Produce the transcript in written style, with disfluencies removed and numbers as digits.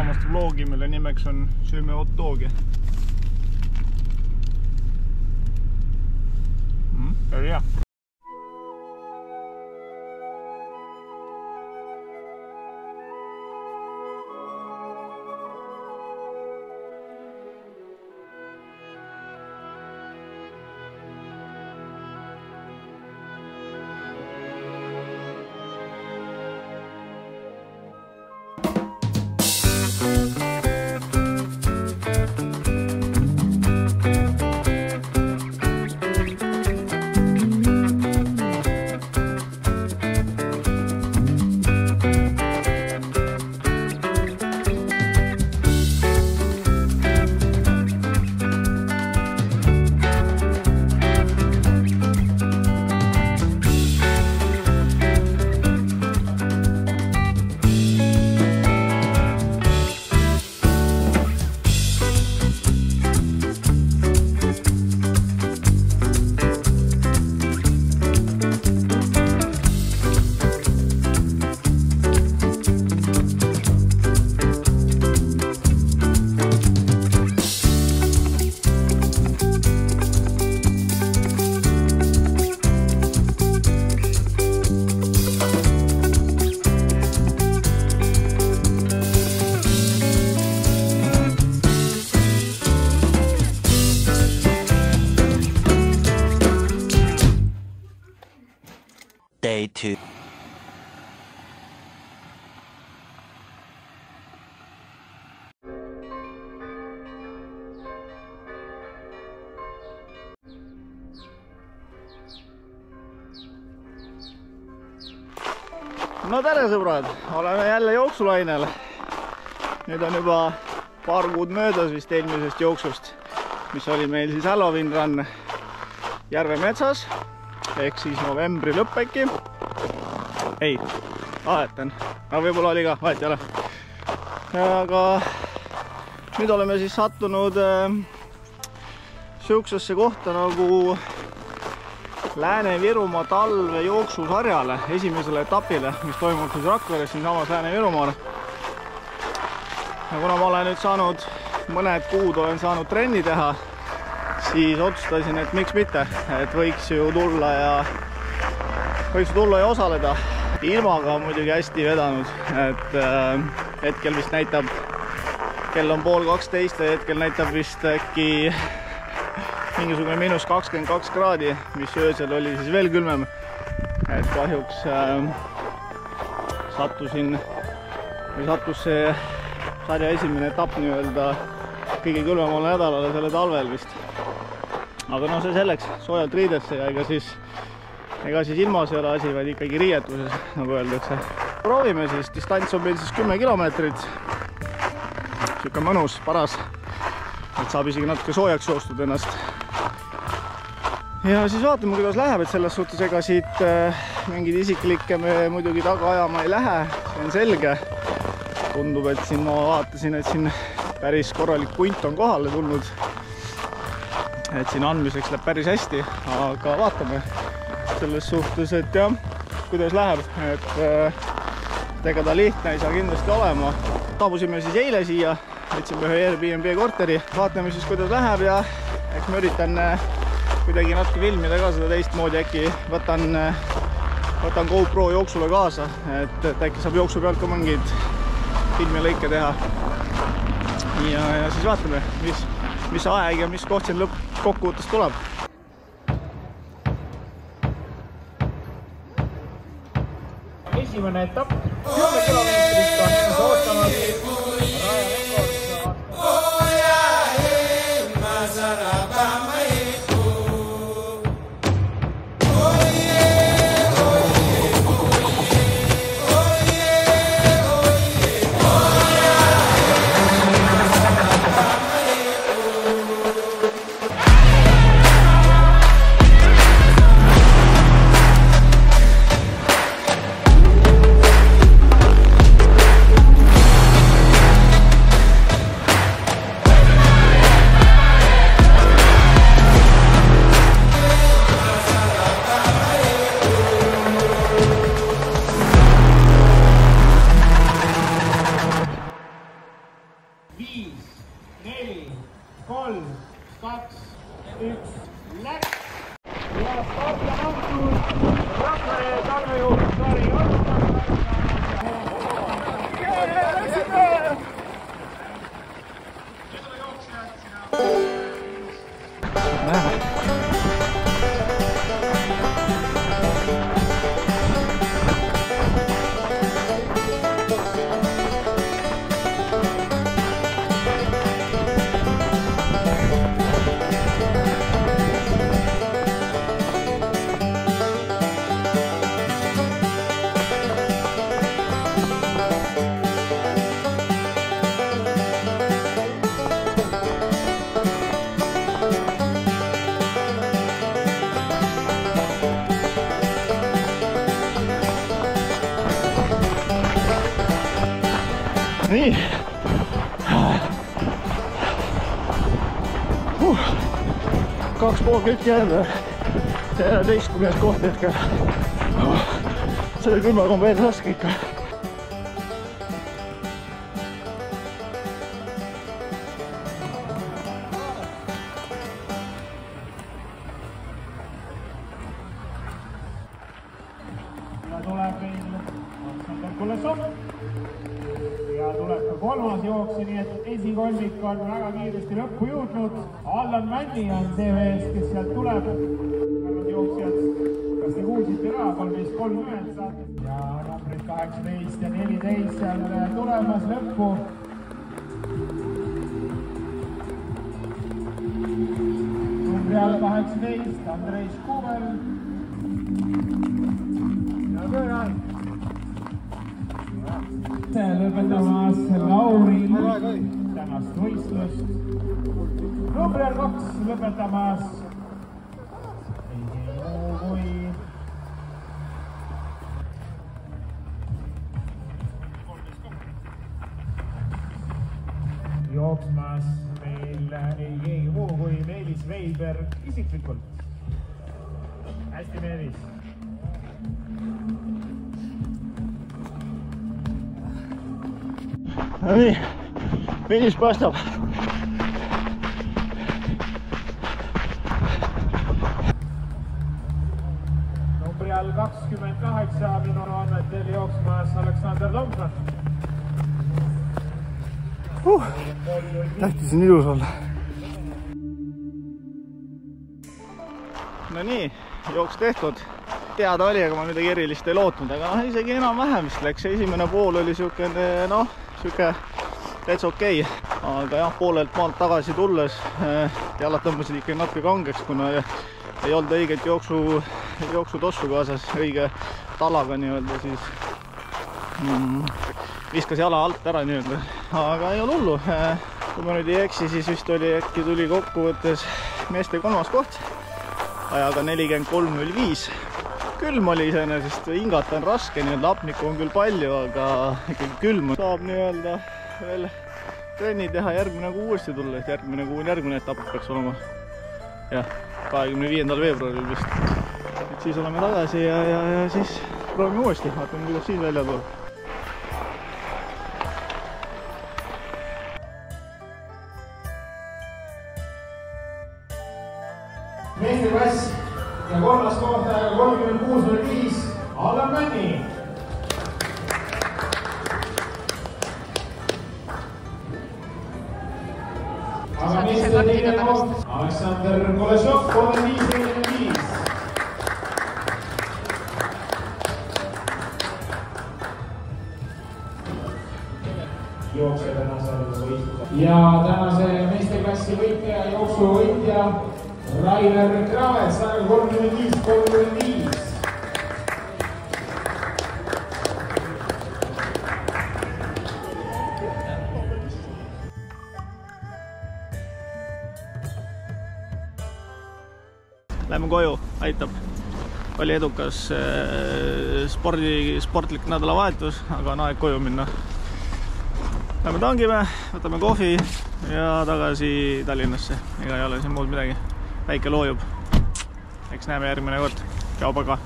avamast vlogi, mille nimeks on Sööme hot dogi. Very hea. Day 2. No tere sõbrad, oleme jälle jooksulainel. Nüüd on juba paar kuud möödas vist eelmisest jooksust, mis oli meil siis Halloween run Järve metsas ehk siis novembri lõpp äkki. Ei, vahetan, aga võib-olla oli ka, vahet ei ole. Aga nüüd oleme siis sattunud sihukesesse kohta nagu Lääne-Virumaa talvejooksusarjale, esimesele etapile, mis toimub siis Rakveres siinsamas Lääne-Virumaal. Ja kuna ma olen nüüd saanud, mõned kuud olen saanud trenni teha, siis otsustasin, et miks mitte, et võiks ju tulla ja osaleda. Ilmaga on muidugi hästi vedanud, et hetkel vist näitab, kell on 11:30 ja hetkel näitab vist äkki mingisugune -22 kraadi, mis öösel oli siis veel külmem. Et kahjuks sattus see sarja esimene etapp nii-öelda kõige külmemale nädalale selle talvel vist. Aga no see selleks, soojalt riidesse ja ega siis ilmas ei ole asi, vaid ikkagi riietuses, nagu öeldakse. Proovime siis, distants on meil siis 10 kilomeetrit. Siuke mõnus, paras, et saab isegi natuke soojaks joostud ennast. Ja siis vaatame, kuidas läheb, et selles suhtes ega siit mingid isiklikke me muidugi taga ajama ei lähe, see on selge. Tundub, et siin ma vaatasin, et siin päris korralik punt on kohale tulnud. Et siin andmiseks läheb päris hästi, aga vaatame selles suhtes, et jah, kuidas läheb, et ega ta lihtne ei saa kindlasti olema. Taabusime siis eile siia, võtsime ühe Airbnb korteri, vaatame siis, kuidas läheb ja eks ma üritan kuidagi natuke filmida ka seda teistmoodi, äkki võtan GoPro jooksule kaasa, et äkki saab jooksu pealt ka mingid filmilõike teha. Ja siis vaatame, mis aeg ja mis koht siin lõppkokkuvõttes tuleb. Esimene etapp, 10 kilomeetrist on ootamas. 5, 4, 3, 2, 1, läks! Ja start on antud Rakvere talvejuht Kari Ortmann. Nii. 2,5 kõik jääb. 14. koht hetkel. Selle 10 on veel raske ikka. Ja tuleb meil Aleksander Kulesov. Ja tuleb ka kolmas jooksja, nii et esikolmik on väga kiiresti lõppu jõudnud. Allan Männi on see mees, kes sealt tuleb. Arvad jooksjad, kas te kuulsite ka? 13.30 saate. Ja numbrid 18 ja 14 seal tulemas lõppu. Numbri all 18, Andrei Škuvel. Ja pöörad. Lõpetamas Lauri tänast võistlust. Numbri all 2 lõpetamas ei muu kui jooksmas meil ei muu kui Meelis Veiber isiklikult. Hästi Meelis. No nii, finiš paistab. Numbri all 28 minu andmetel jooksmas Aleksander Lomson. Tähtis on ilus olla. No nii, jooks tehtud. Teada oli, aga ma midagi erilist ei lootnud, aga isegi enam-vähem vist läks. Esimene pool oli siukene, siuke täitsa okei. Aga jah, poolelt maalt tagasi tulles jalad tõmbasid ikka natuke kangeks, kuna ei olnud õiget jooksutossu kaasas, õige talaga nii-öelda, siis viskas jala alt ära nii-öelda. Aga ei ole hullu. Kui ma nüüd ei eksi, siis vist äkki tuli kokkuvõttes meeste 3. koht ajaga 43.05. Külm oli iseenesest, hingata on raske, nii-öelda hapnikku on küll palju, aga ikkagi külm saab nii-öelda veel trenni teha järgmine kuu uuesti tulla, et järgmine kuu on järgmine etapp peaks olema. Jah, 25. veebruaril vist. Et siis oleme tagasi ja siis proovime uuesti, vaatame kuidas siin välja tuleb. Meeste klass ja 3. koht ajaga 36.05 Allan Männi. Aga meeste teine koht Aleksander Kulesov 35.45. Jooksja tänasel võistlusel. Ja tänase meeste klassi võitja, jooksu võitja Rainer Kravets, ajaga 35.35. Lähme koju, aitab. Oli edukas sportlik nädalavahetus, aga on aeg koju minna. Lähme tangime, võtame kohvi ja tagasi Tallinnasse. Ega ei ole siin muud midagi. Väike loojub. Eks näeme järgmine kord. Tšau, paga!